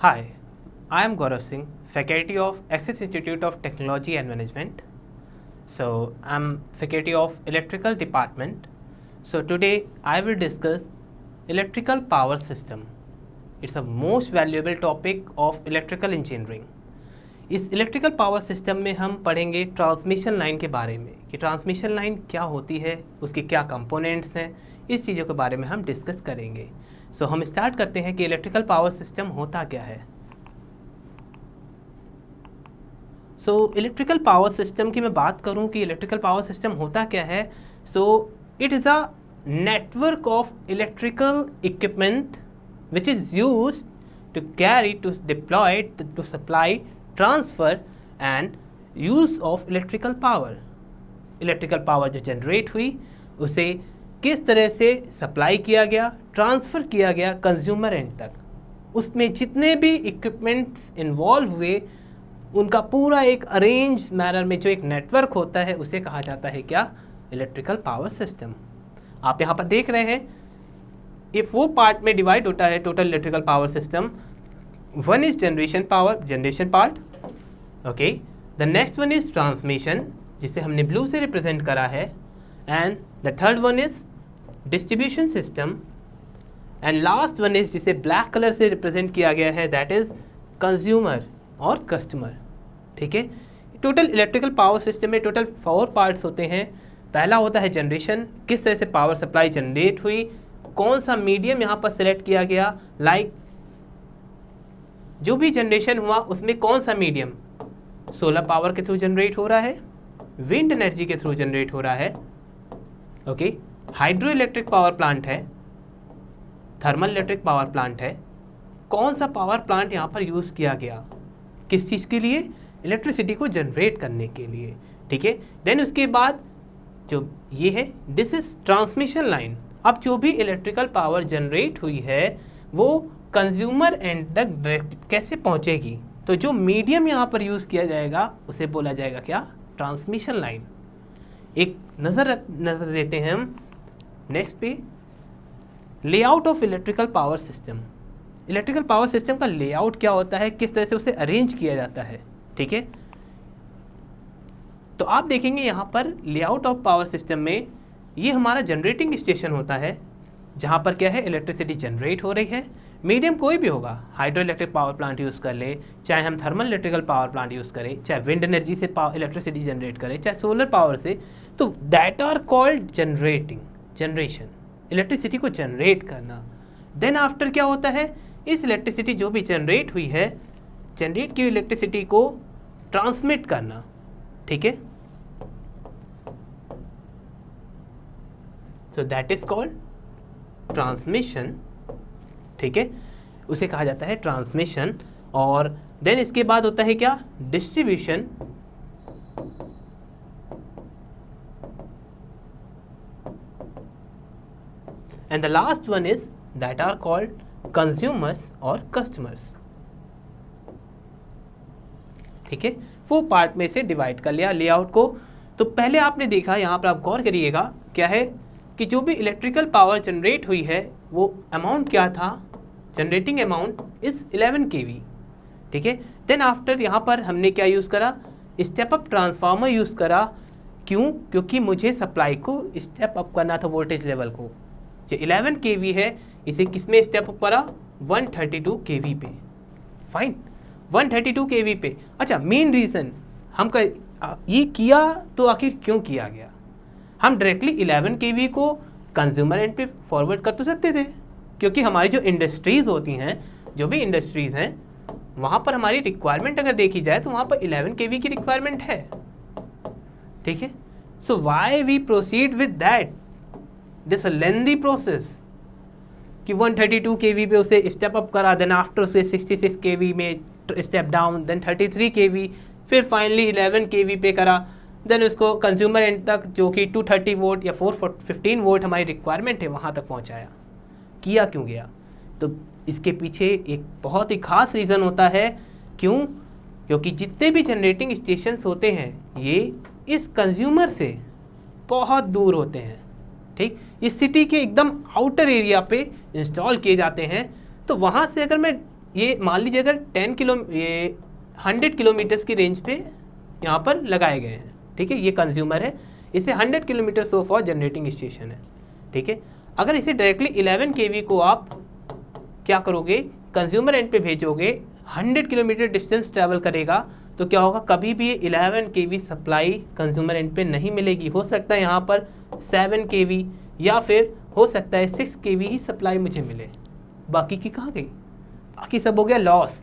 Hi, I am Gaurav Singh, faculty of Access Institute of Technology and Management. So, I'm faculty of Electrical Department. So, today I will discuss electrical power system. It's a most valuable topic of electrical engineering. इस electrical power system में हम पढ़ेंगे transmission line के बारे में कि transmission line क्या होती है, उसके क्या कंपोनेंट्स हैं, इस चीज़ों के बारे में हम डिस्कस करेंगे। सो हम स्टार्ट करते हैं कि इलेक्ट्रिकल पावर सिस्टम होता क्या है। इलेक्ट्रिकल पावर सिस्टम की मैं बात करूं कि इलेक्ट्रिकल पावर सिस्टम होता क्या है। It is a network of electrical equipment which is used to carry, to deploy, to supply, transfer and use of electrical power. Electrical power जो जनरेट हुई उसे किस तरह से सप्लाई किया गया, ट्रांसफ़र किया गया कंज्यूमर एंड तक, उसमें जितने भी इक्विपमेंट्स इन्वॉल्व हुए उनका पूरा एक अरेंज मैनर में जो एक नेटवर्क होता है उसे कहा जाता है क्या, इलेक्ट्रिकल पावर सिस्टम। आप यहाँ पर देख रहे हैं इफ वो पार्ट में डिवाइड होता है total electrical power system. One is generation power, generation part, okay. The next one is transmission, जिसे हमने ब्लू से रिप्रेजेंट करा है, and the third one is distribution system, and last one is जिसे black colour से represent किया गया है, दैट इज कंज्यूमर और कस्टमर। ठीक है, टोटल इलेक्ट्रिकल पावर सिस्टम में टोटल 4 पार्ट्स होते हैं। पहला होता है जनरेशन, किस तरह से पावर सप्लाई जनरेट हुई, कौन सा मीडियम यहाँ पर सिलेक्ट किया गया, लाइक जो भी जनरेशन हुआ उसमें कौन सा मीडियम, सोलर पावर के थ्रू जनरेट हो रहा है, विंड एनर्जी के थ्रू जनरेट हो रहा है, okay, hydro electric power plant है, थर्मल इलेक्ट्रिक पावर प्लांट है, कौन सा पावर प्लांट यहाँ पर यूज़ किया गया, किस चीज़ के लिए, इलेक्ट्रिसिटी को जनरेट करने के लिए। ठीक है, देन उसके बाद जो ये है, दिस इज ट्रांसमिशन लाइन। अब जो भी इलेक्ट्रिकल पावर जनरेट हुई है वो कंज्यूमर एंड तक डायरेक्ट कैसे पहुंचेगी, तो जो मीडियम यहाँ पर यूज़ किया जाएगा उसे बोला जाएगा क्या, ट्रांसमिशन लाइन। एक नज़र देते हैं हम नेक्स्ट पे, layout of electrical power system. Electrical power system का लेआउट क्या होता है, किस तरह से उसे अरेंज किया जाता है। ठीक है, तो आप देखेंगे यहाँ पर लेआउट ऑफ पावर सिस्टम में ये हमारा जनरेटिंग स्टेशन होता है जहाँ पर क्या है, इलेक्ट्रिसिटी जनरेट हो रही है। मीडियम कोई भी होगा, hydro electric power plant use कर ले, चाहे हम thermal electrical power plant use करें, चाहे विंड एनर्जी से इलेक्ट्रिसिटी जनरेट करें, चाहे सोलर पावर से, तो that are called generation, electricity को जनरेट करना। देन आफ्टर क्या होता है, इस इलेक्ट्रिसिटी जो भी जनरेट हुई है, जनरेट की हुई इलेक्ट्रिसिटी को ट्रांसमिट करना। ठीक है, so that is called transmission. ठीक है, उसे कहा जाता है ट्रांसमिशन। और देन इसके बाद होता है क्या, distribution, and the last one is that are called consumers और कस्टमर्स। ठीक है, वो पार्ट में से डिवाइड कर लिया लेआउट को। तो पहले आपने देखा, यहाँ पर आप गौर करिएगा, क्या है कि जो भी इलेक्ट्रिकल पावर जनरेट हुई है वो अमाउंट क्या था, जनरेटिंग अमाउंट इज 11 kV। ठीक है, देन आफ्टर यहाँ पर हमने क्या यूज़ करा, स्टेप अप ट्रांसफार्मर यूज़ करा। क्यों, क्योंकि मुझे सप्लाई को स्टेप अप करना था, वोल्टेज लेवल को। जो 11 kV है इसे किस में स्टेप अप करा, 132 kV पे। फाइन, 132 kV पे। अच्छा, मेन रीज़न हम ये किया तो आखिर क्यों किया गया, हम डायरेक्टली 11 kV को कंज्यूमर एंड पे फॉरवर्ड कर तो सकते थे, क्योंकि हमारी जो इंडस्ट्रीज़ होती हैं, जो भी इंडस्ट्रीज़ हैं, वहाँ पर हमारी रिक्वायरमेंट अगर देखी जाए तो वहाँ पर 11 kV की रिक्वायरमेंट है। ठीक है, so why we proceed with that, this a lengthy process कि 132 kV पे उसे स्टेप अप करा, देन आफ्टर उसे 66 kV में स्टेप डाउन, देन 33 kV, फिर फाइनली 11 kV पे करा, देन उसको कंज्यूमर एंड तक जो कि 230 वोल्ट या 415 वोल्ट हमारी रिक्वायरमेंट है वहाँ तक पहुँचाया। किया क्यों गया, तो इसके पीछे एक बहुत ही खास रीज़न होता है। क्यों, क्योंकि जितने भी जनरेटिंग स्टेशंस होते हैं ये इस कंज्यूमर से बहुत दूर होते हैं। ठीक, इस सिटी के एकदम आउटर एरिया पे इंस्टॉल किए जाते हैं। तो वहाँ से अगर मैं ये मान लीजिए अगर 100 किलोमीटर्स की रेंज पे यहाँ पर लगाए गए हैं, ठीक है, ये कंज्यूमर है, इसे 100 kilometre so for generating station है, ठीक है। अगर इसे डायरेक्टली 11 kV को आप क्या करोगे, कंज्यूमर एंड पे भेजोगे, 100 किलोमीटर डिस्टेंस ट्रैवल करेगा, तो क्या होगा, कभी भी 11 kV सप्लाई कंज्यूमर एंड पे नहीं मिलेगी। हो सकता है यहाँ पर 7 kV या फिर हो सकता है 6 kV ही सप्लाई मुझे मिले, बाकी की कहाँ गई, बाकी सब हो गया लॉस,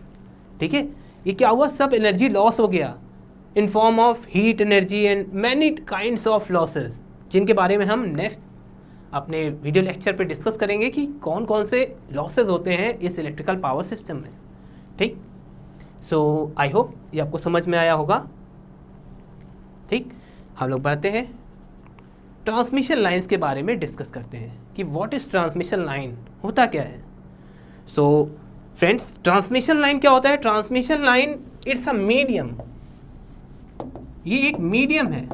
ठीक है। ये क्या हुआ, सब एनर्जी लॉस हो गया in form of heat energy and many kinds of losses, जिनके बारे में हम नेक्स्ट अपने वीडियो लेक्चर पे डिस्कस करेंगे कि कौन कौन से लॉसेस होते हैं इस इलेक्ट्रिकल पावर सिस्टम में, ठीक। सो आई होप ये आपको समझ में आया होगा, ठीक। हम लोग बढ़ते हैं, ट्रांसमिशन लाइंस के बारे में डिस्कस करते हैं कि व्हाट इज ट्रांसमिशन लाइन, होता क्या है। सो फ्रेंड्स, ट्रांसमिशन लाइन क्या होता है, transmission line it's a medium, ये एक मीडियम है,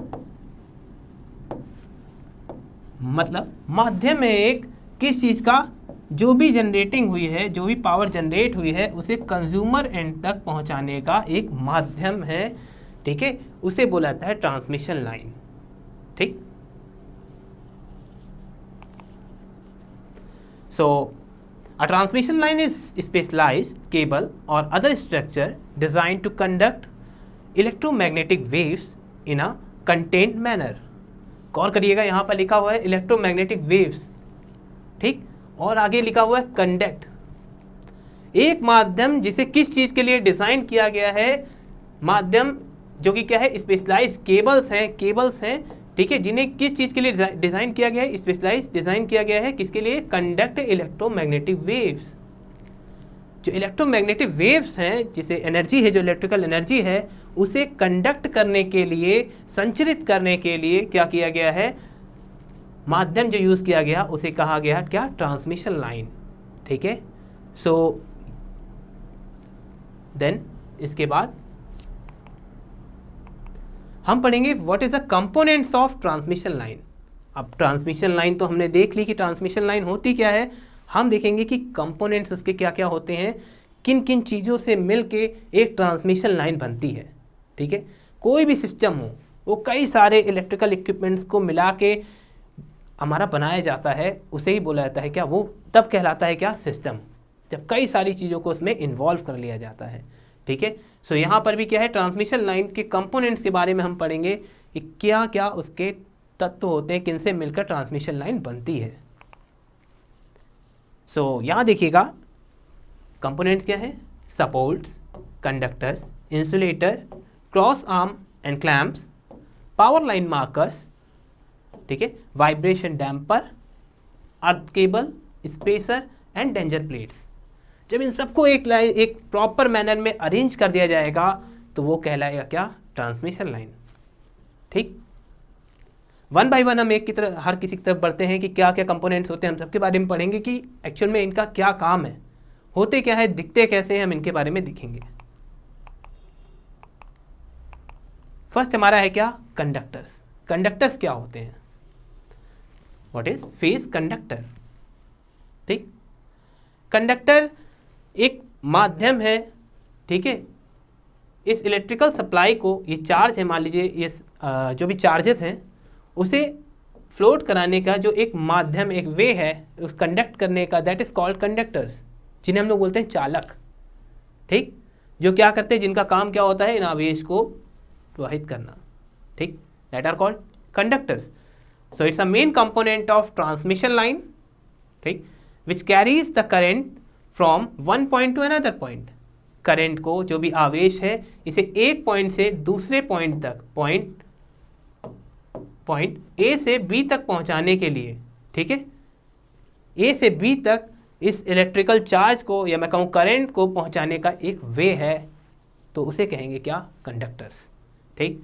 मतलब माध्यम है एक किस चीज़ का, जो भी जनरेटिंग हुई है, जो भी पावर जनरेट हुई है उसे कंज्यूमर एंड तक पहुंचाने का एक माध्यम है, ठीक है, उसे बोला जाता है ट्रांसमिशन लाइन, ठीक। सो a transmission line is specialized cable or other structure designed to conduct electromagnetic waves in a contained manner। गौर करिएगा, यहाँ पर लिखा हुआ है इलेक्ट्रोमैग्नेटिक वेव्स, ठीक, और आगे लिखा हुआ है कंडक्ट, एक माध्यम जिसे किस चीज़ के लिए डिज़ाइन किया गया है, माध्यम जो कि क्या है, स्पेशलाइज केबल्स हैं, ठीक है, जिन्हें किस चीज़ के लिए डिज़ाइन किया गया है, स्पेशलाइज डिज़ाइन किया गया है, किसके लिए, कंडक्ट इलेक्ट्रोमैग्नेटिक वेव्स। जो इलेक्ट्रोमैग्नेटिक वेव्स हैं, जिसे एनर्जी है, जो इलेक्ट्रिकल एनर्जी है, उसे कंडक्ट करने के लिए, संचरित करने के लिए क्या किया गया है, माध्यम जो यूज़ किया गया उसे कहा गया क्या, ट्रांसमिशन लाइन, ठीक है। सो देन इसके बाद हम पढ़ेंगे what is the components of transmission line. अब ट्रांसमिशन लाइन तो हमने देख ली कि ट्रांसमिशन लाइन होती क्या है, हम देखेंगे कि कंपोनेंट्स उसके क्या क्या होते हैं, किन किन चीज़ों से मिलके एक ट्रांसमिशन लाइन बनती है, ठीक है। कोई भी सिस्टम हो, वो कई सारे इलेक्ट्रिकल इक्विपमेंट्स को मिला के हमारा बनाया जाता है, उसे ही बोला जाता है क्या, वो तब कहलाता है क्या, सिस्टम, जब कई सारी चीज़ों को उसमें इन्वॉल्व कर लिया जाता है, ठीक है। सो यहाँ पर भी क्या है, ट्रांसमिशन लाइन के कंपोनेंट्स के बारे में हम पढ़ेंगे कि क्या क्या उसके तत्व होते हैं, किनसे मिलकर ट्रांसमिशन लाइन बनती है। सो यहाँ देखिएगा कंपोनेंट्स क्या है, supports, conductors, insulator, cross arm and clamps, power line markers, ठीक है, vibration damper, earth cable, spacer and danger plates. जब इन सबको एक प्रॉपर मैनर में अरेंज कर दिया जाएगा तो वो कहलाएगा क्या, ट्रांसमिशन लाइन, ठीक। वन बाय वन हम एक की तरफ, हर किसी की तरफ बढ़ते हैं कि क्या क्या कंपोनेंट्स होते हैं, हम सबके बारे में पढ़ेंगे कि एक्चुअल में इनका क्या काम है, होते क्या है, दिखते कैसे हैं, हम इनके बारे में दिखेंगे। फर्स्ट हमारा है क्या, कंडक्टर्स। कंडक्टर्स क्या होते हैं, व्हाट इज फेज कंडक्टर, ठीक। कंडक्टर एक माध्यम है, ठीक है, इस इलेक्ट्रिकल सप्लाई को, ये चार्ज है, मान लीजिए ये जो भी चार्जेस हैं उसे फ्लोट कराने का जो एक माध्यम, एक वे है कंडक्ट करने का, दैट इज कॉल्ड कंडक्टर्स, जिन्हें हम लोग बोलते हैं चालक, ठीक, जो क्या करते हैं, जिनका काम क्या होता है, इन आवेश को प्रवाहित करना, ठीक, that are called conductors. So it's a main component of transmission line, ठीक, which carries the current from one point to another point. Current को, जो भी आवेश है, इसे एक पॉइंट से दूसरे पॉइंट तक, पॉइंट ए से बी तक पहुंचाने के लिए, ठीक है, ए से बी तक इस इलेक्ट्रिकल चार्ज को, या मैं कहूँ करंट को पहुंचाने का एक वे है, तो उसे कहेंगे क्या, कंडक्टर्स, ठीक।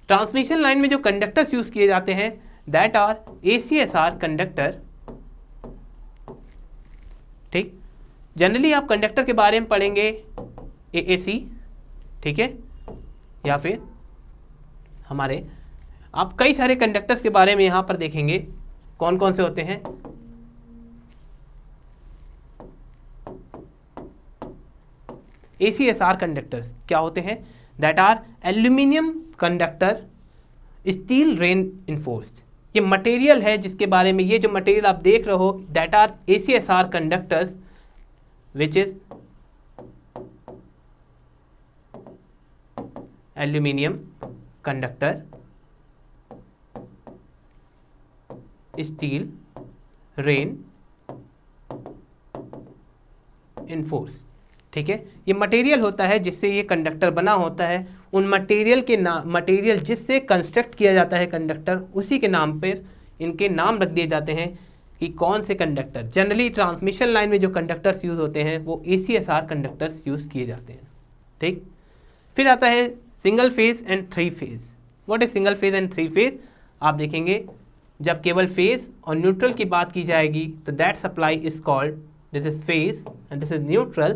ट्रांसमिशन लाइन में जो कंडक्टर्स यूज किए जाते हैं दैट आर ACSR कंडक्टर, ठीक। जनरली आप कंडक्टर के बारे में पढ़ेंगे AAC, ठीक है, या फिर हमारे आप कई सारे कंडक्टर्स के बारे में यहाँ पर देखेंगे, कौन कौन से होते हैं, ACSR कंडक्टर्स क्या होते हैं? That are aluminium conductor steel reinforced. ये मटेरियल है जिसके बारे में, ये जो मटेरियल आप देख रहे हो that are ACSR conductors which is aluminium conductor steel reinforced. ठीक है, ये मटेरियल होता है जिससे ये कंडक्टर बना होता है। उन मटेरियल के नाम, मटेरियल जिससे कंस्ट्रक्ट किया जाता है कंडक्टर, उसी के नाम पर इनके नाम रख दिए जाते हैं कि कौन से कंडक्टर। जनरली ट्रांसमिशन लाइन में जो कंडक्टर्स यूज़ होते हैं वो ACSR कंडक्टर्स यूज़ किए जाते हैं। ठीक, फिर आता है single phase and three phase. What is single phase and three phase? आप देखेंगे जब केवल फेज और न्यूट्रल की बात की जाएगी तो that supply is called, this is phase and this is neutral,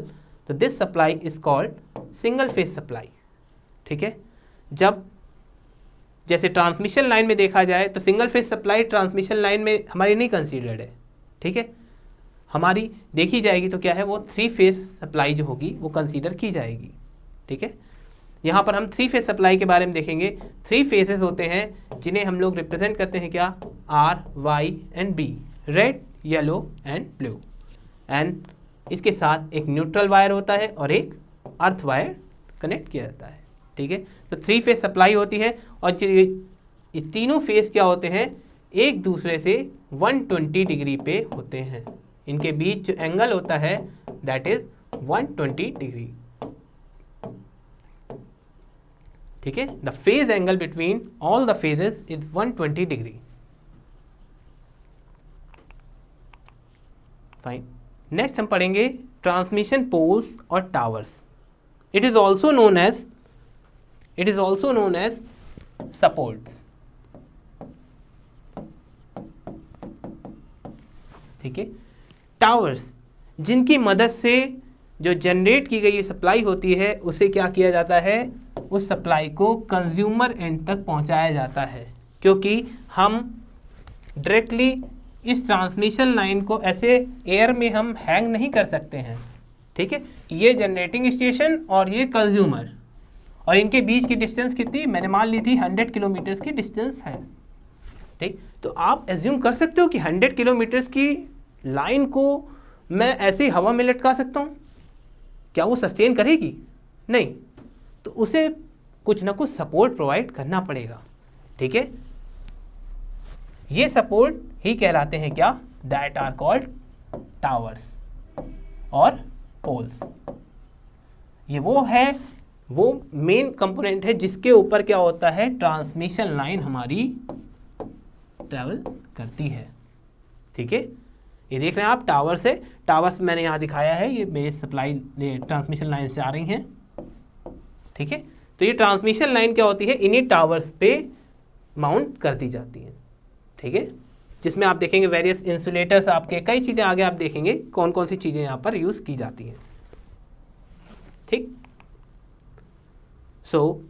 तो this supply is called single phase supply. ठीक है, जब जैसे ट्रांसमिशन लाइन में देखा जाए तो single phase supply transmission line में हमारी नहीं कंसीडर्ड है। ठीक है, हमारी देखी जाएगी तो क्या है, वो थ्री फेज सप्लाई जो होगी वो कंसीडर की जाएगी। ठीक है, यहाँ पर हम थ्री फेज सप्लाई के बारे में देखेंगे। थ्री फेजेस होते हैं जिन्हें हम लोग रिप्रेजेंट करते हैं क्या? R, Y and B, red, yellow and blue. And इसके साथ एक न्यूट्रल वायर होता है और एक अर्थ वायर कनेक्ट किया जाता है। ठीक है, तो थ्री फेज सप्लाई होती है और ये तीनों फेज क्या होते हैं? एक दूसरे से 120 डिग्री पे होते हैं। इनके बीच जो एंगल होता है दैट इज 120 डिग्री। ठीक है, the phase angle between all the phases is 120 degree. Fine, next हम पढ़ेंगे ट्रांसमिशन पोल्स और towers. It is also known as supports. ठीक है, टावर्स जिनकी मदद से जो जनरेट की गई सप्लाई होती है उसे क्या किया जाता है? उस सप्लाई को कंज्यूमर एंड तक पहुंचाया जाता है, क्योंकि हम डायरेक्टली इस ट्रांसमिशन लाइन को ऐसे एयर में हम हैंग नहीं कर सकते हैं। ठीक है, ये जनरेटिंग स्टेशन और ये कंज्यूमर, और इनके बीच की डिस्टेंस कितनी? मैंने मान ली थी 100 किलोमीटर्स की डिस्टेंस है। ठीक, तो आप एज्यूम कर सकते हो कि 100 किलोमीटर्स की लाइन को मैं ऐसे हवा में लटका सकता हूँ? क्या वो सस्टेन करेगी? नहीं, तो उसे कुछ ना कुछ सपोर्ट प्रोवाइड करना पड़ेगा। ठीक है, ये सपोर्ट ही कहलाते हैं क्या? दैट आर कॉल्ड टावर्स और पोल्स। ये वो मेन कंपोनेंट है जिसके ऊपर क्या होता है? ट्रांसमिशन लाइन हमारी ट्रैवल करती है। ठीक है, ये देख रहे हैं आप टावर्स है, टावर्स मैंने यहाँ दिखाया है, ये मेरे सप्लाई ट्रांसमिशन लाइन से आ रही हैं। ठीक है, तो ये ट्रांसमिशन लाइन क्या होती है? इन्हीं टावर्स पे माउंट कर दी जाती है। ठीक है, जिसमें आप देखेंगे वेरियस इंसुलेटर्स, आपके कई चीज़ें आगे आप देखेंगे कौन कौन सी चीज़ें यहाँ पर यूज़ की जाती हैं। ठीक, सो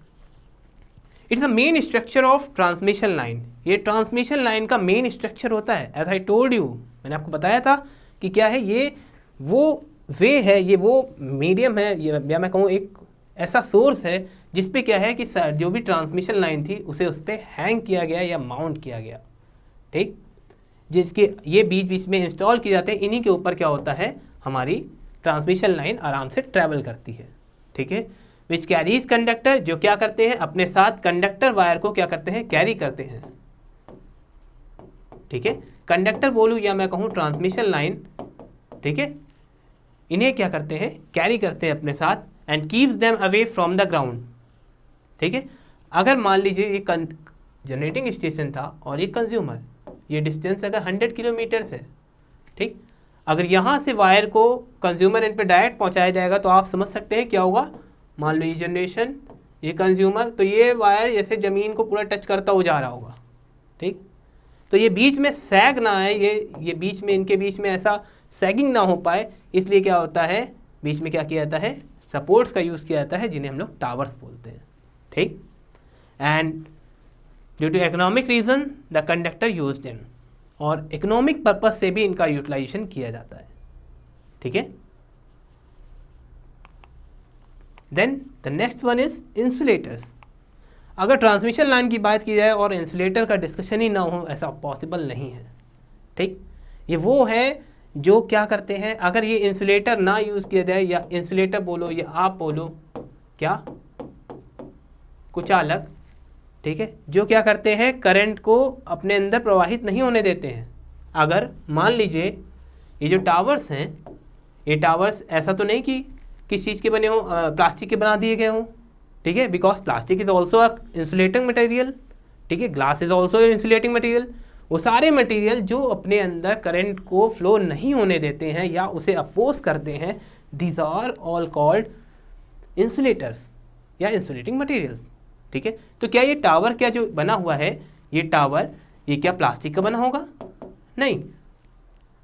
it's a main structure of transmission line. ये ट्रांसमिशन लाइन का मेन स्ट्रक्चर होता है। एज आई टोल्ड यू, मैंने आपको बताया था कि क्या है, ये वो वे है, ये वो मीडियम है, या मैं कहूँ एक ऐसा सोर्स है जिस पे क्या है कि जो भी ट्रांसमिशन लाइन थी उसे उस पर हैंग किया गया या माउंट किया गया। ठीक, जिसके ये बीच बीच में इंस्टॉल किए जाते हैं, इन्हीं के ऊपर क्या होता है? हमारी ट्रांसमिशन लाइन आराम से ट्रैवल करती है। ठीक है, विच कैरीज कंडक्टर, जो क्या करते हैं? अपने साथ कंडक्टर वायर को क्या करते हैं? कैरी करते हैं। ठीक है, कंडक्टर बोलूँ या मैं कहूँ ट्रांसमिशन लाइन, ठीक है, इन्हें क्या करते हैं? कैरी करते हैं अपने साथ and keeps them away from the ground. ठीक है, अगर मान लीजिए ये जनरेटिंग स्टेशन था और ये कंज्यूमर, ये डिस्टेंस अगर 100 किलोमीटर है, ठीक, अगर यहाँ से वायर को कंज्यूमर एंड पे डायरेक्ट पहुँचाया जाएगा तो आप समझ सकते हैं क्या होगा। मान लो ये जनरेशन, ये कंज्यूमर, तो ये वायर जैसे ज़मीन को पूरा टच करता हुआ जा रहा होगा। ठीक, तो ये बीच में सैग ना आए, ये बीच में, इनके बीच में ऐसा सैगिंग ना हो पाए, इसलिए क्या होता है? बीच में क्या किया जाता है? सपोर्ट्स का यूज़ किया जाता है, जिन्हें हम लोग टावर्स बोलते हैं। ठीक, and due to economic reason the conductor use them, और इकोनॉमिक पर्पज से भी इनका यूटिलाइजेशन किया जाता है। ठीक है, then the next one is insulators. अगर ट्रांसमिशन लाइन की बात की जाए और इंसुलेटर का डिस्कशन ही ना हो, ऐसा पॉसिबल नहीं है। ठीक, ये वो है जो क्या करते हैं, अगर ये इंसुलेटर ना यूज़ किया जाए, या इंसुलेटर बोलो या आप बोलो क्या, कुचालक, ठीक है, जो क्या करते हैं, करंट को अपने अंदर प्रवाहित नहीं होने देते हैं। अगर मान लीजिए ये जो टावर्स हैं, ये टावर्स ऐसा तो नहीं कि किस चीज़ के बने हो, प्लास्टिक के बना दिए गए हों, ठीक है, because plastic is also a insulating material, ठीक है, glass is also insulating material. वो सारे मटेरियल जो अपने अंदर करंट को फ्लो नहीं होने देते हैं या उसे अपोज करते हैं, these are all called insulators या इंसुलेटिंग मटेरियल्स। ठीक है, तो क्या ये टावर क्या जो बना हुआ है, ये टावर ये क्या प्लास्टिक का बना होगा? नहीं।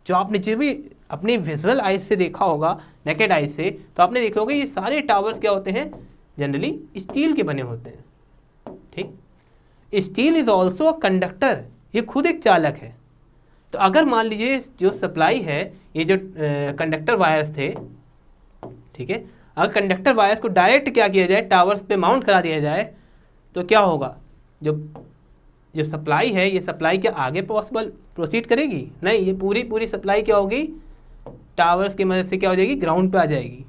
जो आपने जो भी अपनी विजुअल आइज से देखा होगा, नेकेड आइज से, तो आपने देखा होगा ये सारे टावर्स क्या होते हैं, जनरली स्टील के बने होते हैं। ठीक, steel is also a conductor, ये खुद एक चालक है। तो अगर मान लीजिए जो सप्लाई है, ये जो कंडक्टर वायर्स थे, ठीक है, अगर कंडक्टर वायर्स को डायरेक्ट क्या किया जाए, टावर्स पे माउंट करा दिया जाए, तो क्या होगा, जो सप्लाई है, ये सप्लाई क्या आगे पॉसिबल प्रोसीड करेगी? नहीं, ये पूरी सप्लाई क्या होगी, टावर्स की मदद से क्या हो जाएगी, ग्राउंड पे आ जाएगी।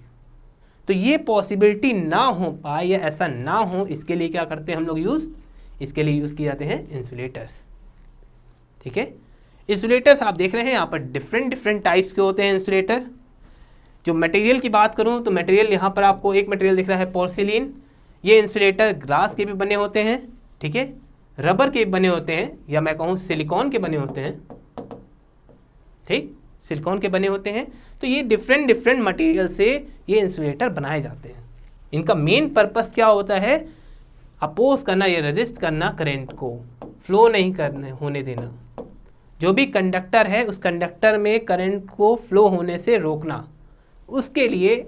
तो ये पॉसिबिलिटी ना हो पाए या ऐसा ना हो, इसके लिए क्या करते हैं हम लोग यूज़, इसके लिए यूज़ किए जाते हैं इंसुलेटर्स। ठीक है, इंसुलेटर्स आप देख रहे हैं यहाँ पर डिफरेंट टाइप्स के होते हैं इंसुलेटर। जो मटेरियल की बात करूँ तो मटेरियल यहाँ पर आपको एक मटेरियल दिख रहा है पोर्सिलिन। ये इंसुलेटर ग्लास के भी बने होते हैं, ठीक है, रबर के बने होते हैं, या मैं कहूँ सिलिकॉन के बने होते हैं। ठीक, सिलिकॉन के बने होते हैं। तो ये डिफरेंट मटेरियल से ये इंसुलेटर बनाए जाते हैं। इनका मेन पर्पस क्या होता है, अपोज करना या रेजिस्ट करना, करंट को फ्लो नहीं करने होने देना। जो भी कंडक्टर है उस कंडक्टर में करंट को फ्लो होने से रोकना, उसके लिए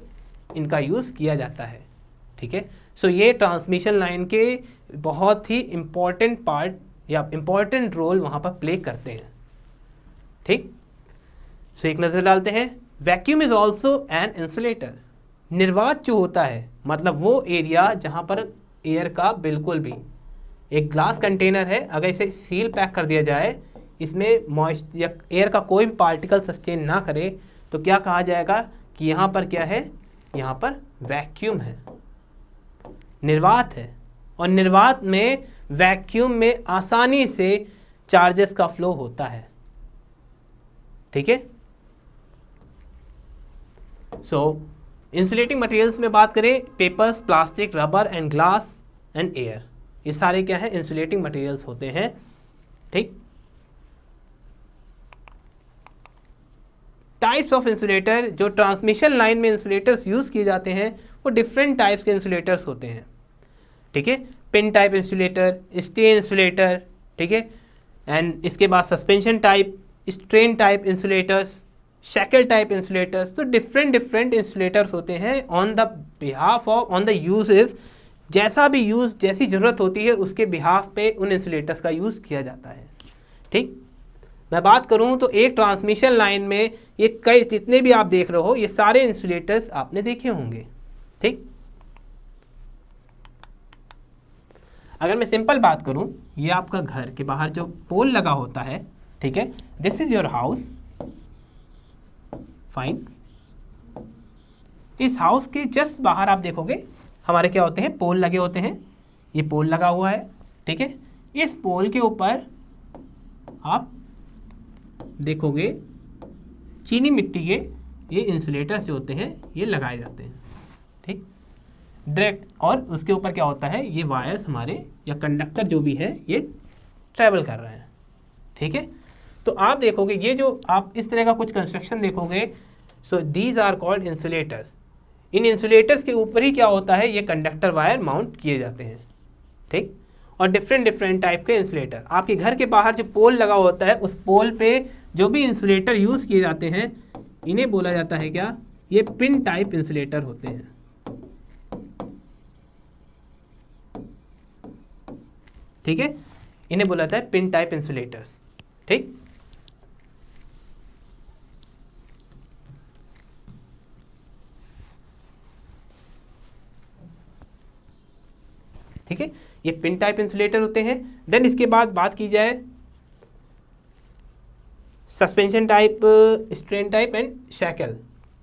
इनका यूज़ किया जाता है। ठीक है, सो ये ट्रांसमिशन लाइन के बहुत ही इम्पॉर्टेंट पार्ट या इम्पॉर्टेंट रोल वहाँ पर प्ले करते हैं। ठीक, सो एक नज़र डालते हैं। Vacuum is also an insulator. निर्वात जो होता है, मतलब वो एरिया जहाँ पर एयर का बिल्कुल भी, एक ग्लास कंटेनर है, अगर इसे सील पैक कर दिया जाए, इसमें मॉइस्ट या एयर का कोई भी पार्टिकल सस्टेन ना करे, तो क्या कहा जाएगा कि यहाँ पर क्या है, यहाँ पर वैक्यूम है, निर्वात है। और निर्वात में, वैक्यूम में आसानी से चार्जेस का फ्लो होता है। ठीक है, सो इंसुलेटिंग मटेरियल्स में बात करें, papers, plastic, rubber and glass and air, ये सारे क्या है, इंसुलेटिंग मटेरियल्स होते हैं। ठीक, टाइप्स ऑफ इंसुलेटर, जो ट्रांसमिशन लाइन में इंसुलेटर्स यूज़ किए जाते हैं, वो डिफरेंट टाइप्स के इंसुलेटर्स होते हैं। ठीक है, pin type insulator, stay insulator, ठीक है, एंड इसके बाद suspension type, strain type insulators, shackle type insulators. तो डिफरेंट इंसुलेटर्स होते हैं on the behalf of, on the uses, जैसा भी यूज़, जैसी ज़रूरत होती है उसके बिहाफ पे उन इंसुलेटर्स का यूज़ किया जाता है। ठीक, मैं बात करूं तो एक ट्रांसमिशन लाइन में ये कई, जितने भी आप देख रहे हो, ये सारे इंसुलेटर्स आपने देखे होंगे। ठीक, अगर मैं सिंपल बात करूं, ये आपका घर के बाहर जो पोल लगा होता है, ठीक है, this is your house, fine. इस हाउस के जस्ट बाहर आप देखोगे हमारे क्या होते हैं, पोल लगे होते हैं। ये पोल लगा हुआ है, ठीक है, इस पोल के ऊपर आप देखोगे चीनी मिट्टी के ये इंसुलेटर्स जो होते हैं ये लगाए जाते हैं। ठीक, डायरेक्ट, और उसके ऊपर क्या होता है, ये वायर्स हमारे या कंडक्टर जो भी है ये ट्रैवल कर रहे हैं। ठीक है, तो आप देखोगे ये जो आप इस तरह का कुछ कंस्ट्रक्शन देखोगे, so these are called insulators. इन इंसुलेटर्स के ऊपर ही क्या होता है, ये कंडक्टर वायर माउंट किए जाते हैं। ठीक, और डिफरेंट टाइप के इंसुलेटर, आपके घर के बाहर जो पोल लगा होता है, उस पोल पे जो भी इंसुलेटर यूज़ किए जाते हैं, इन्हें बोला जाता है क्या, ये पिन टाइप इंसुलेटर होते हैं। ठीक है, इन्हें बोला जाता है पिन टाइप इंसुलेटर्स। ठीक, ठीक है, ये पिन टाइप इंसुलेटर होते हैं। देन इसके बाद बात की जाए suspension type, strain type and shackle.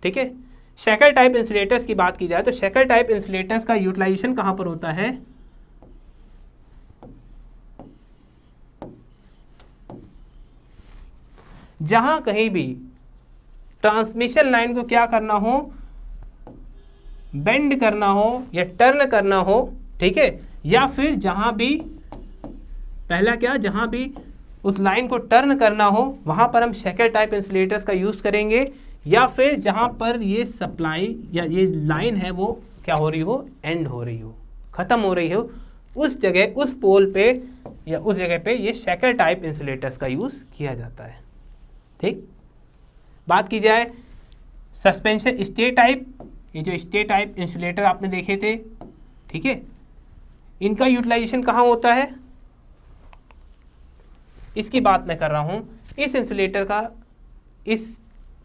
ठीक है, शैकल टाइप इंसुलेटर्स की बात की जाए तो शैकल टाइप इंसुलेटर्स का यूटिलाइजेशन कहाँ पर होता है, जहां कहीं भी ट्रांसमिशन लाइन को क्या करना हो, बेंड करना हो या टर्न करना हो, ठीक है, या फिर जहां भी पहला क्या, जहां भी उस लाइन को टर्न करना हो वहां पर हम शैकल टाइप इंसुलेटर्स का यूज करेंगे, या फिर जहां पर ये सप्लाई या ये लाइन है वो क्या हो रही हो, एंड हो रही हो, खत्म हो रही हो, उस जगह उस पोल पे या उस जगह पे ये शैकल टाइप इंसुलेटर्स का यूज किया जाता है। ठीक, बात की जाए सस्पेंशन स्टे टाइप, ये जो स्टे टाइप इंसुलेटर आपने देखे थे, ठीक है, इनका यूटिलाइजेशन कहाँ होता है, इसकी बात मैं कर रहा हूँ। इस इंसुलेटर का, इस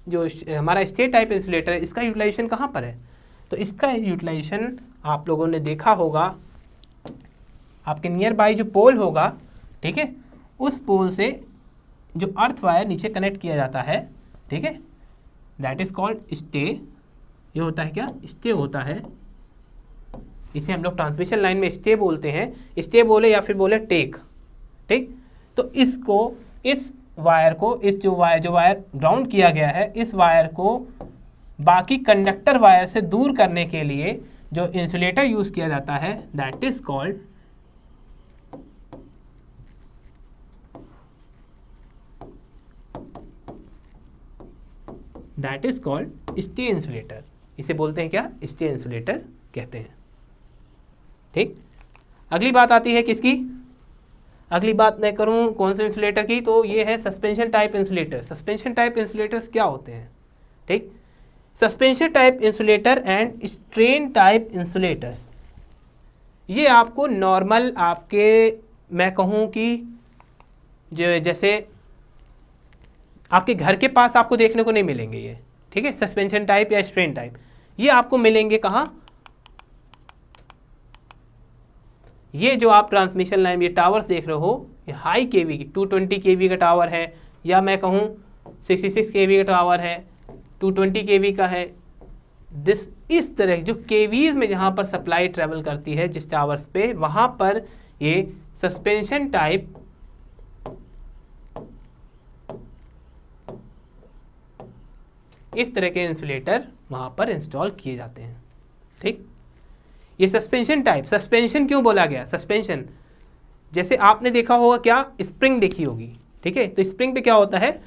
जो हमारा स्टे टाइप इंसुलेटर है, इसका यूटिलाइजेशन कहाँ पर है, तो इसका यूटिलाइजेशन आप लोगों ने देखा होगा, आपके नियर बाई जो पोल होगा, ठीक है, उस पोल से जो अर्थ वायर नीचे कनेक्ट किया जाता है, ठीक है, दैट इज कॉल्ड स्टे। ये होता है क्या, स्टे होता है, इसे हम लोग ट्रांसमिशन लाइन में स्टे बोलते हैं, स्टे बोले या फिर बोले टेक। ठीक, तो इसको, इस वायर को, इस जो वायर ग्राउंड किया गया है, इस वायर को बाकी कंडक्टर वायर से दूर करने के लिए जो इंसुलेटर यूज किया जाता है, that is called stay insulator. इसे बोलते हैं क्या, स्टे इंसुलेटर कहते हैं। ठीक, अगली बात आती है किसकी, अगली बात मैं करूं कौन से इंसुलेटर की, तो ये है suspension type insulator. Suspension type insulators क्या होते हैं, ठीक, suspension type insulator and strain type insulators, ये आपको नॉर्मल आपके, मैं कहूं कि जो जैसे आपके घर के पास आपको देखने को नहीं मिलेंगे ये, ठीक है, सस्पेंशन टाइप या स्ट्रेन टाइप, ये आपको मिलेंगे कहाँ, ये जो आप ट्रांसमिशन लाइन, ये टावर्स देख रहे हो, ये हाई केवी की 220 केवी का टावर है, या मैं कहूँ 66 केवी का टावर है, 220 केवी का है, इस तरह जो केवीज में जहाँ पर सप्लाई ट्रेवल करती है जिस टावर्स पे, वहाँ पर ये सस्पेंशन टाइप इस तरह के इंसुलेटर वहाँ पर इंस्टॉल किए जाते हैं। ठीक, ये सस्पेंशन टाइप, सस्पेंशन क्यों बोला गया, सस्पेंशन जैसे आपने देखा होगा क्या, स्प्रिंग देखी होगी, ठीक है, तो स्प्रिंग पे क्या होता है,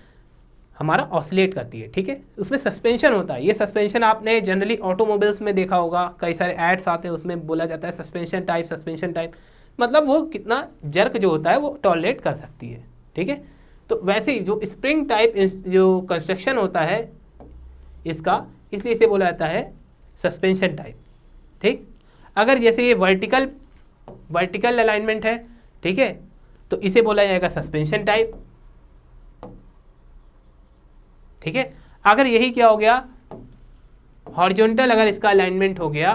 हमारा ऑसिलेट करती है, ठीक है, उसमें सस्पेंशन होता है। ये सस्पेंशन आपने जनरली ऑटोमोबाइल्स में देखा होगा, कई सारे एड्स आते हैं, उसमें बोला जाता है सस्पेंशन टाइप, सस्पेंशन टाइप, मतलब वो कितना जर्क जो होता है वो टॉलरेट कर सकती है। ठीक है, तो वैसे ही जो स्प्रिंग टाइप जो कंस्ट्रक्शन होता है इसका, इसलिए इसे बोला जाता है सस्पेंशन टाइप। ठीक, अगर जैसे ये वर्टिकल अलाइनमेंट है, ठीक है, तो इसे बोला जाएगा सस्पेंशन टाइप। ठीक है, अगर यही क्या हो गया, हॉरिजॉन्टल अगर इसका अलाइनमेंट हो गया,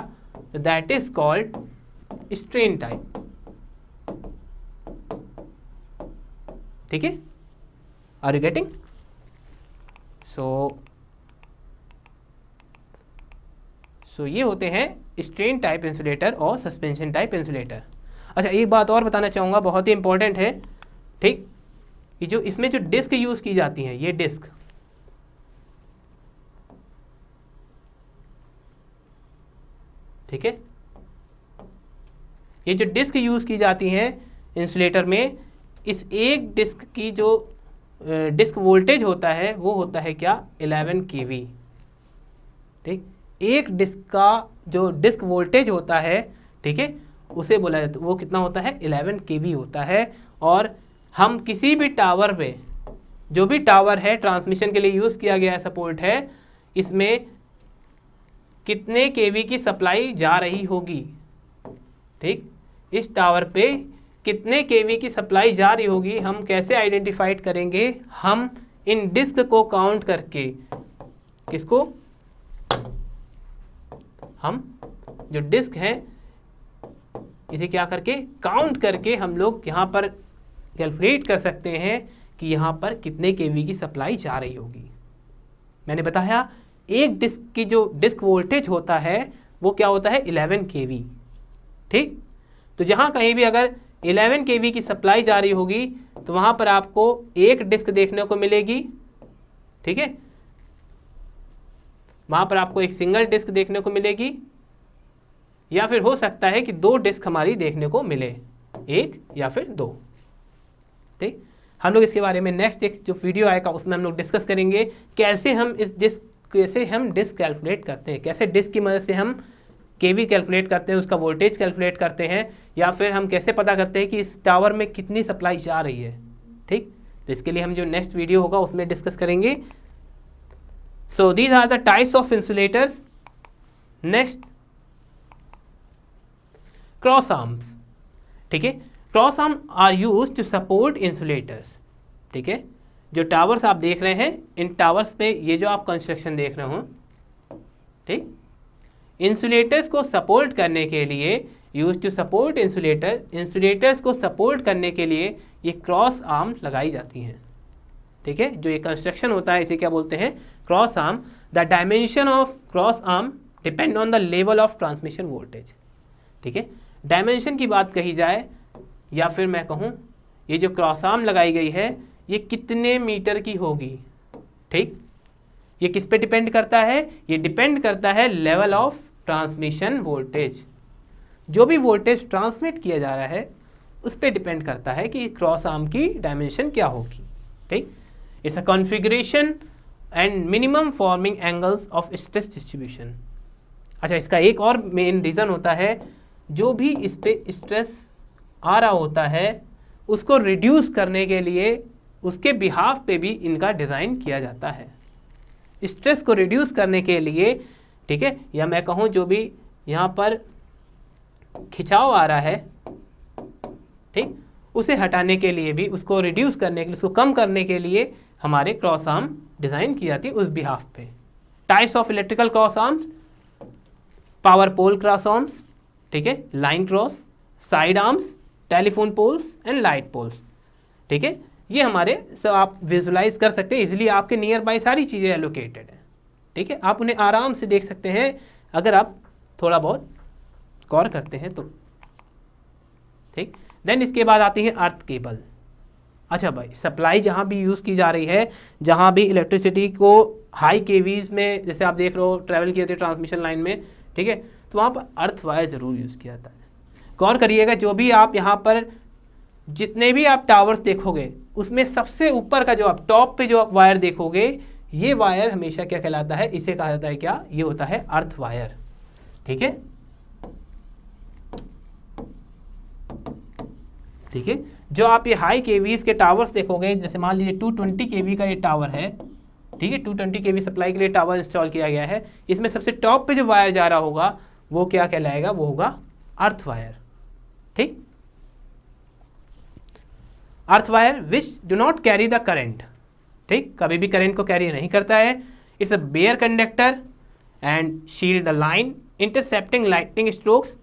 तो that is called strain type. ठीक है, आर यू गेटिंग? सो ये होते हैं स्ट्रेन टाइप इंसुलेटर और सस्पेंशन टाइप इंसुलेटर। अच्छा, एक बात और बताना चाहूँगा, बहुत ही इंपॉर्टेंट है। ठीक, ये जो इसमें जो डिस्क यूज़ की जाती हैं, ये डिस्क, ठीक है, ये जो डिस्क यूज़ की जाती हैं इंसुलेटर में, इस एक डिस्क की जो डिस्क वोल्टेज होता है वो होता है क्या, 11 kV। ठीक, एक डिस्क का जो डिस्क वोल्टेज होता है, ठीक है, उसे बोला जाता है, वो कितना होता है, 11 kV होता है। और हम किसी भी टावर पे, जो भी टावर है ट्रांसमिशन के लिए यूज़ किया गया सपोर्ट है, इसमें कितने केवी की सप्लाई जा रही होगी, ठीक, इस टावर पे कितने केवी की सप्लाई जा रही होगी, हम कैसे आइडेंटिफाइड करेंगे, हम इन डिस्क को काउंट करके, किसको, हम जो डिस्क है इसे क्या करके काउंट करके हम लोग यहाँ पर कैलकुलेट कर सकते हैं कि यहाँ पर कितने केवी की सप्लाई जा रही होगी। मैंने बताया एक डिस्क की जो डिस्क वोल्टेज होता है वो क्या होता है 11 केवी। ठीक, तो जहाँ कहीं भी अगर 11 केवी की सप्लाई जा रही होगी तो वहाँ पर आपको एक डिस्क देखने को मिलेगी। ठीक है, वहाँ पर आपको एक सिंगल डिस्क देखने को मिलेगी, या फिर हो सकता है कि 2 डिस्क हमारी देखने को मिले, 1 या फिर 2। ठीक, हम लोग इसके बारे में नेक्स्ट एक जो वीडियो आएगा उसमें हम लोग डिस्कस करेंगे कैसे हम डिस्क कैलकुलेट करते हैं, कैसे डिस्क की मदद से हम केवी कैलकुलेट करते हैं, उसका वोल्टेज कैलकुलेट करते हैं, या फिर हम कैसे पता करते हैं कि इस टावर में कितनी सप्लाई जा रही है। ठीक, तो इसके लिए हम जो नेक्स्ट वीडियो होगा उसमें डिस्कस करेंगे। So these are the types of insulators. Next, cross arms. ठीक है, cross arm are use to support insulators. ठीक है, जो टावर्स आप देख रहे हैं, इन टावर्स पे ये जो आप कंस्ट्रक्शन देख रहे हो, ठीक, इंसुलेटर्स को सपोर्ट करने के लिए, यूज टू सपोर्ट इंसुलेटर्स को सपोर्ट करने के लिए ये क्रॉस आर्म लगाई जाती हैं। ठीक है, जो ये कंस्ट्रक्शन होता है इसे क्या बोलते हैं, cross arm. The dimension of cross arm depend on the level of transmission voltage. ठीक है, डायमेंशन की बात कही जाए या फिर मैं कहूँ ये जो क्रॉस आर्म लगाई गई है ये कितने मीटर की होगी। ठीक, ये किस पे डिपेंड करता है, ये डिपेंड करता है लेवल ऑफ ट्रांसमिशन वोल्टेज। जो भी वोल्टेज ट्रांसमिट किया जा रहा है उस पे डिपेंड करता है कि क्रॉस आर्म की डायमेंशन क्या होगी। ठीक, it's a configuration and minimum forming angles of stress distribution. अच्छा, इसका एक और मेन रीज़न होता है, जो भी इस पे स्ट्रेस आ रहा होता है उसको रिड्यूस करने के लिए उसके बिहाफ पे भी इनका डिज़ाइन किया जाता है, स्ट्रेस को रिड्यूस करने के लिए। ठीक है, या मैं कहूँ जो भी यहाँ पर खिंचाव आ रहा है, ठीक, उसे हटाने के लिए भी, उसको रिड्यूस करने के लिए, उसको कम करने के लिए हमारे क्रॉस आर्म डिज़ाइन की जाती है उस बिहाफ पे। Types of electrical cross arms, power pole cross arms, ठीक है, line cross, side arms, telephone poles and light poles. ठीक है, ये हमारे सब आप विजुलाइज कर सकते हैं इजीली, आपके नियर बाय सारी चीज़ें एलोकेटेड है। ठीक है, आप उन्हें आराम से देख सकते हैं अगर आप थोड़ा बहुत गौर करते हैं तो। ठीक, देन इसके बाद आती है अर्थ केबल। अच्छा भाई, सप्लाई जहाँ भी यूज़ की जा रही है, जहाँ भी इलेक्ट्रिसिटी को हाई केवीज में जैसे आप देख रहे हो ट्रैवल किए थे ट्रांसमिशन लाइन में, ठीक है, तो वहाँ पर अर्थ वायर ज़रूर यूज़ किया जाता है। गौर करिएगा, जो भी आप यहाँ पर जितने भी आप टावर्स देखोगे उसमें सबसे ऊपर का जो आप टॉप पे जो आप वायर देखोगे, ये वायर हमेशा क्या कहलाता है, इसे कहा जाता है क्या, ये होता है अर्थ वायर। ठीक है, ठीक है, जो आप ये हाई केवीज के टावर्स देखोगे, जैसे मान लीजिए 220 केवी का ये टावर है, ठीक है, 220 केवी सप्लाई के लिए टावर इंस्टॉल किया गया है, इसमें सबसे टॉप पे जो वायर जा रहा होगा वो क्या कहलाएगा, वो होगा अर्थ वायर। ठीक, earth wire which do not carry the current. ठीक, कभी भी करंट को कैरी नहीं करता है। It's a bare conductor and shield the line intercepting lightning strokes.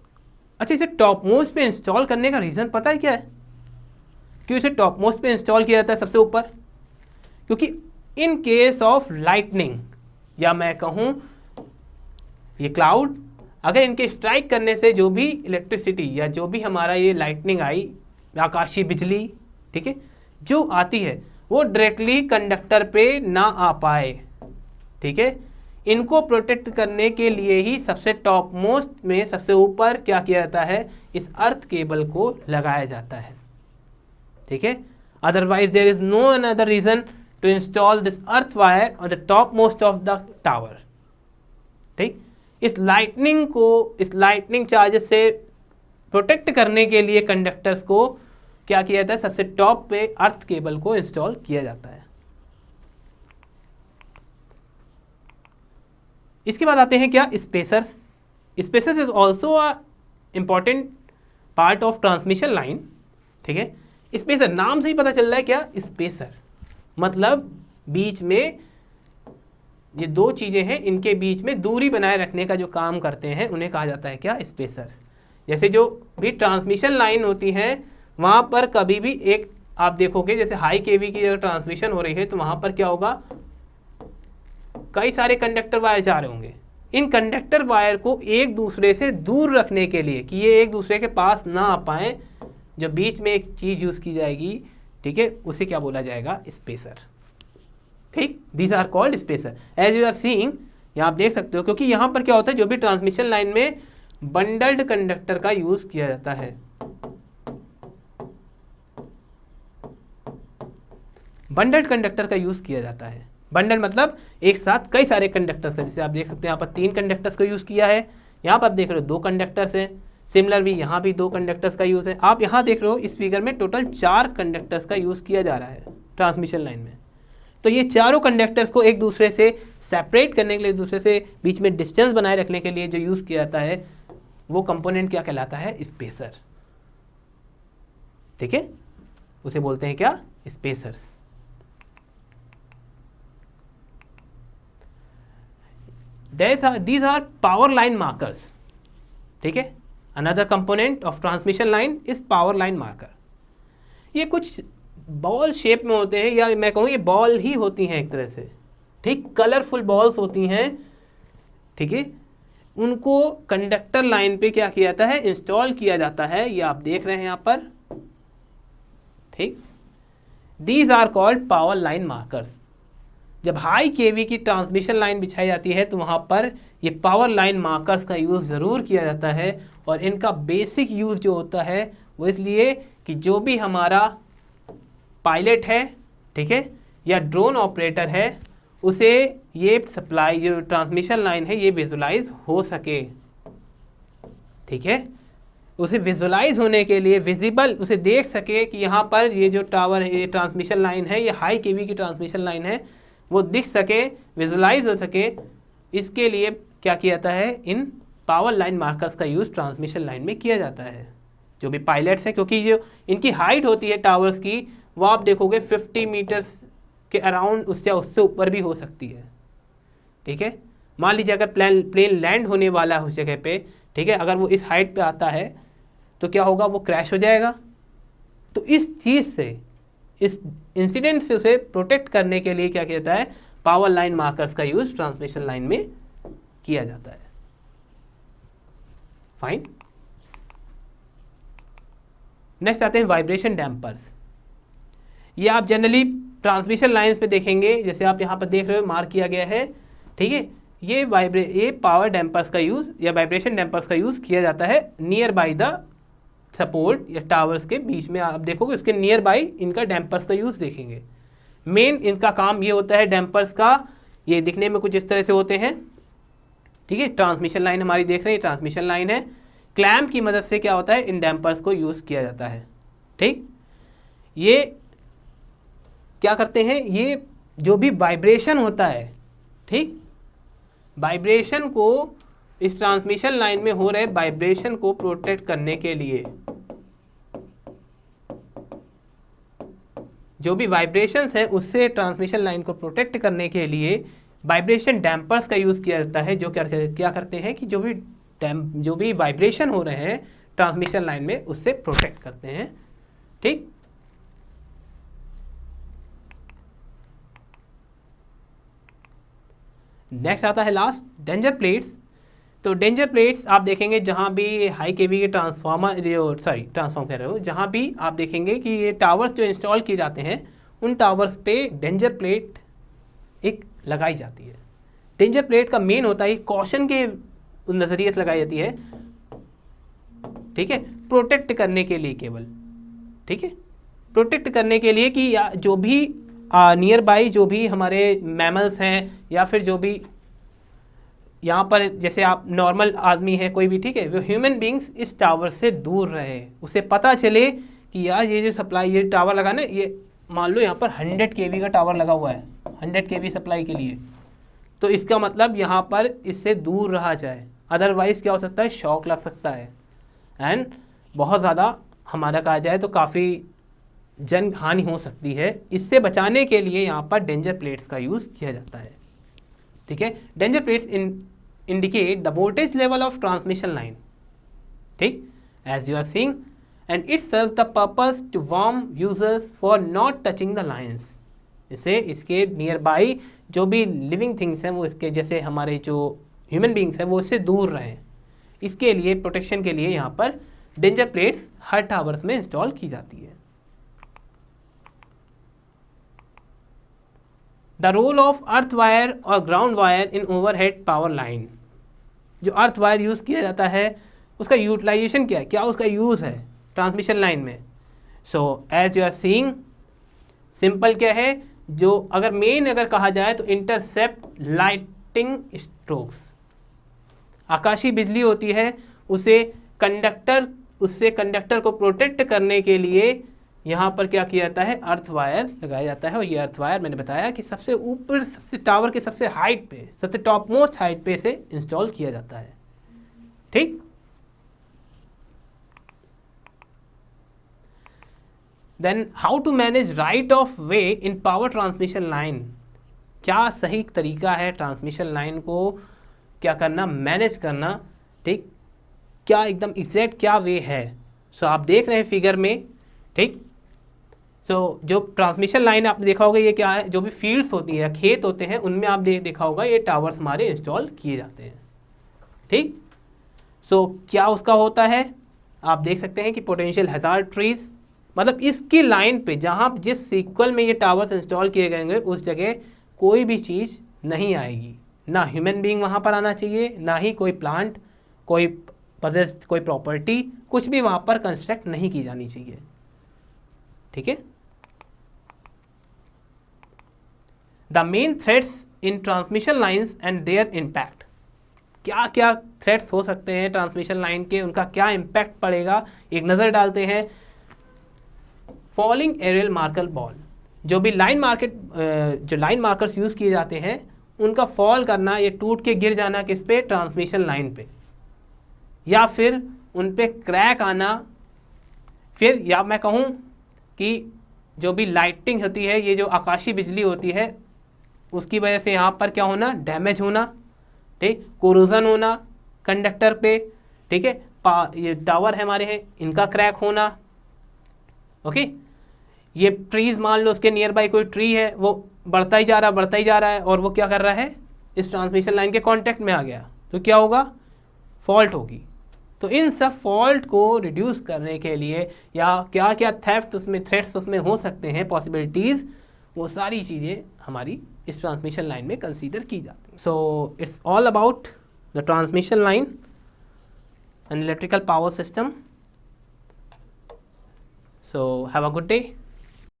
अच्छा, इसे टॉप मोस्ट पे इंस्टॉल करने का रीज़न पता है क्या है, क्यों इसे टॉप मोस्ट पे इंस्टॉल किया जाता है सबसे ऊपर? क्योंकि इन केस ऑफ लाइटनिंग, या मैं कहूँ ये क्लाउड, अगर इनके स्ट्राइक करने से जो भी इलेक्ट्रिसिटी या जो भी हमारा ये लाइटनिंग आई, आकाशीय बिजली, ठीक है, जो आती है वो डायरेक्टली कंडक्टर पे ना आ पाए। ठीक है, इनको प्रोटेक्ट करने के लिए ही सबसे टॉप मोस्ट में सबसे ऊपर क्या किया जाता है, इस अर्थ केबल को लगाया जाता है। ठीक है, otherwise there is no another reason to install this earth wire on the top most of the tower. ठीक, इस लाइटनिंग चार्जेस से प्रोटेक्ट करने के लिए कंडक्टर्स को क्या किया जाता है, सबसे टॉप पे अर्थ केबल को इंस्टॉल किया जाता है। इसके बाद आते हैं क्या, spacers. Spacers is also a important part of transmission line. ठीक है, स्पेसर नाम से ही पता चल रहा है क्या, स्पेसर मतलब बीच में ये दो चीज़ें हैं, इनके बीच में दूरी बनाए रखने का जो काम करते हैं उन्हें कहा जाता है क्या, स्पेसर। जैसे जो भी ट्रांसमिशन लाइन होती है वहाँ पर कभी भी एक आप देखोगे जैसे हाई केवी की अगर ट्रांसमिशन हो रही है तो वहाँ पर क्या होगा, कई सारे कंडक्टर वायर जा रहे होंगे। इन कंडक्टर वायर को एक दूसरे से दूर रखने के लिए कि ये एक दूसरे के पास ना आ पाए, जो बीच में एक चीज़ यूज़ की जाएगी, ठीक है, उसे क्या बोला जाएगा, स्पेसर। ठीक, these are called spacer. As you are seeing, यहाँ आप देख सकते हो, क्योंकि यहाँ पर क्या होता है, जो भी ट्रांसमिशन लाइन में बंडल्ड कंडक्टर का यूज़ किया जाता है। बंडल्ड कंडक्टर का यूज़ किया जाता है। बंडल मतलब एक साथ कई सारे कंडक्टर्स का, जैसे आप देख सकते हैं यहाँ पर 3 कंडक्टर्स का यूज़ किया है, यहाँ पर आप देख रहे हो 2 कंडक्टर्स हैं, सिमिलर भी यहाँ भी 2 कंडक्टर्स का यूज़ है। आप यहाँ देख रहे हो इस फिगर में टोटल 4 कंडक्टर्स का यूज़ किया जा रहा है ट्रांसमिशन लाइन में। तो ये चारों कंडक्टर्स को एक दूसरे से सेपरेट करने के लिए, एक दूसरे से बीच में डिस्टेंस बनाए रखने के लिए जो यूज़ किया जाता है वो कंपोनेंट क्या कहलाता है, स्पेसर। ठीक है, उसे बोलते हैं क्या, spacers. These are power line markers. ठीक है, another component of transmission line is power line marker. ये कुछ बॉल शेप में होते हैं, या मैं कहूँ ये बॉल ही होती हैं एक तरह से, ठीक, कलरफुल बॉल्स होती हैं, ठीक है। उनको कंडक्टर लाइन पे क्या किया जाता है, इंस्टॉल किया जाता है, ये आप देख रहे हैं यहाँ पर, ठीक। These are called power line markers. जब हाई केवी की ट्रांसमिशन लाइन बिछाई जाती है तो वहाँ पर ये पावर लाइन मार्कर्स का यूज़ ज़रूर किया जाता है। और इनका बेसिक यूज़ जो होता है वो इसलिए कि जो भी हमारा पायलट है, ठीक है, या ड्रोन ऑपरेटर है, उसे ये सप्लाई, जो ट्रांसमिशन लाइन है, ये विजुलाइज हो सके, ठीक है। उसे विजुलाइज होने के लिए, विजिबल, उसे देख सके कि यहाँ पर ये जो टावर है, ये ट्रांसमिशन लाइन है, ये हाई केवी की ट्रांसमिशन लाइन है, वो दिख सके, विजुलाइज हो सके, इसके लिए क्या किया जाता है, इन पावर लाइन मार्कर्स का यूज़ ट्रांसमिशन लाइन में किया जाता है। जो भी पायलट्स हैं, क्योंकि जो इनकी हाइट होती है टावर्स की, वो आप देखोगे 50 मीटर्स के अराउंड, उससे ऊपर भी हो सकती है, ठीक है। मान लीजिए अगर प्लेन लैंड होने वाला है उस जगह पे, ठीक है, अगर वो इस हाइट पे आता है तो क्या होगा, वो क्रैश हो जाएगा। तो इस चीज़ से, इस इंसिडेंट से उसे प्रोटेक्ट करने के लिए क्या किया जाता है, पावर लाइन मार्कर्स का यूज ट्रांसमिशन लाइन में किया जाता है। फाइन। नेक्स्ट आते हैं वाइब्रेशन डैम्पर्स। ये आप जनरली ट्रांसमिशन लाइंस पे देखेंगे, जैसे आप यहाँ पर देख रहे हो, मार्क किया गया है, ठीक है। ये पावर डैम्पर्स का यूज़ या वाइब्रेशन डैम्पर्स का यूज़ किया जाता है नियर बाय द सपोर्ट या टावर्स के बीच में। आप देखोगे उसके नियर बाय इनका डैम्पर्स का यूज़ देखेंगे। मेन इनका काम ये होता है डैम्पर्स का, ये दिखने में कुछ इस तरह से होते हैं, ठीक है। ट्रांसमिशन लाइन हमारी देख रहे हैं, ट्रांसमिशन लाइन है, क्लैम्प की मदद से क्या होता है, इन डैम्पर्स को यूज़ किया जाता है, ठीक। ये क्या करते हैं, ये जो भी वाइब्रेशन होता है, ठीक, वाइब्रेशन को, इस ट्रांसमिशन लाइन में हो रहे वाइब्रेशन को प्रोटेक्ट करने के लिए, जो भी वाइब्रेशंस है उससे ट्रांसमिशन लाइन को प्रोटेक्ट करने के लिए वाइब्रेशन डैम्पर्स का यूज़ किया जाता है, जो क्या करते हैं कि जो भी वाइब्रेशन हो रहे हैं ट्रांसमिशन लाइन में उससे प्रोटेक्ट करते हैं, ठीक। नेक्स्ट आता है लास्ट, डेंजर प्लेट्स। तो डेंजर प्लेट्स आप देखेंगे जहाँ भी हाई केवी के ट्रांसफार्म कह रहे हो, जहाँ भी आप देखेंगे कि ये टावर्स जो इंस्टॉल किए जाते हैं उन टावर्स पे डेंजर प्लेट एक लगाई जाती है। डेंजर प्लेट का मेन होता है कॉशन के नज़रिए से लगाई जाती है, ठीक है, प्रोटेक्ट करने के लिए केवल, ठीक है, प्रोटेक्ट करने के लिए कि जो भी नियर बाई जो भी हमारे मैमल्स हैं या फिर जो भी यहाँ पर जैसे आप नॉर्मल आदमी है कोई भी, ठीक है, वो ह्यूमन बींग्स इस टावर से दूर रहे, उसे पता चले कि यार ये जो सप्लाई, ये टावर लगा ना, ये मान लो यहाँ पर 100 kV का टावर लगा हुआ है 100 kV सप्लाई के लिए, तो इसका मतलब यहाँ पर इससे दूर रहा जाए, अदरवाइज़ क्या हो सकता है, शॉक लग सकता है एंड बहुत ज़्यादा हमारा कहा जाए तो काफ़ी जन हानि हो सकती है। इससे बचाने के लिए यहाँ पर डेंजर प्लेट्स का यूज़ किया जाता है, ठीक है। Danger plates indicate the voltage level of transmission line, ठीक। as you are seeing, and it serves the purpose to warn users for not touching the lines. इसे इसके नियर बाई जो भी लिविंग थिंग्स हैं वो इसके जैसे हमारे जो ह्यूमन बींग्स हैं वो इससे दूर रहें, इसके लिए प्रोटेक्शन के लिए यहाँ पर डेंजर प्लेट्स हर टावर्स में इंस्टॉल की जाती है। The role of earth wire और ground wire in overhead power line. जो अर्थ वायर यूज़ किया जाता है उसका यूटिलाइजेशन क्या है, क्या उसका यूज़ है ट्रांसमिशन लाइन में। So as you are seeing, simple क्या है, जो अगर मेन अगर कहा जाए तो इंटरसेप्ट लाइटिंग स्ट्रोक्स। आकाशीय बिजली होती है उससे कंडक्टर को प्रोटेक्ट करने के लिए यहाँ पर क्या किया जाता है, अर्थ वायर लगाया जाता है। और ये अर्थ वायर मैंने बताया कि सबसे ऊपर, सबसे टावर के सबसे हाइट पे, सबसे टॉप मोस्ट हाइट पे इसे इंस्टॉल किया जाता है। ठीक, then how to manage right of way in power transmission line. क्या सही तरीका है ट्रांसमिशन लाइन को क्या करना, मैनेज करना। ठीक, क्या एकदम एग्जैक्ट क्या वे है। सो आप देख रहे हैं फिगर में। ठीक, सो जो ट्रांसमिशन लाइन आपने देखा होगा ये क्या है, जो भी फील्ड्स होती हैं, खेत होते हैं, उनमें आप देखा होगा ये टावर्स हमारे इंस्टॉल किए जाते हैं। ठीक, सो क्या उसका होता है, आप देख सकते हैं कि पोटेंशियल हैजार्ड ट्रीज, मतलब इसकी लाइन पे जहाँ जिस सीक्वल में ये टावर्स इंस्टॉल किए गए उस जगह कोई भी चीज़ नहीं आएगी, ना ह्यूमन बीइंग वहाँ पर आना चाहिए, ना ही कोई प्लांट, कोई पजेस्ड कोई प्रॉपर्टी, कुछ भी वहाँ पर कंस्ट्रक्ट नहीं की जानी चाहिए। ठीक है। The main threats in transmission lines and there impact. क्या क्या थ्रेट्स हो सकते हैं ट्रांसमिशन लाइन के, उनका क्या इम्पैक्ट पड़ेगा, एक नज़र डालते हैं। फॉलिंग एरियल मार्कर बॉल, जो भी लाइन मार्कर्स यूज़ किए जाते हैं उनका फॉल करना, ये टूट के गिर जाना किस पे, ट्रांसमिशन लाइन पे, या फिर उन पे क्रैक आना। फिर या मैं कहूँ कि जो भी लाइटिंग होती है, ये जो आकाशीय बिजली होती है उसकी वजह से यहाँ पर क्या होना, डैमेज होना। ठीक, कोरोजन होना कंडक्टर पे। ठीक है, ये टावर है हमारे हैं, इनका क्रैक होना। ओके, ये ट्रीज मान लो उसके नियर बाई कोई ट्री है, वो बढ़ता ही जा रहा है और वो क्या कर रहा है, इस ट्रांसमिशन लाइन के कांटेक्ट में आ गया, तो क्या होगा, फॉल्ट होगी। तो इन सब फॉल्ट को रिड्यूस करने के लिए या क्या क्या थ्रेट्स उसमें हो सकते हैं, पॉसिबिलिटीज़, वो सारी चीज़ें हमारी इस ट्रांसमिशन लाइन में कंसीडर की जाती हैं। So it's all about the transmission line and electrical power system. So have a good day.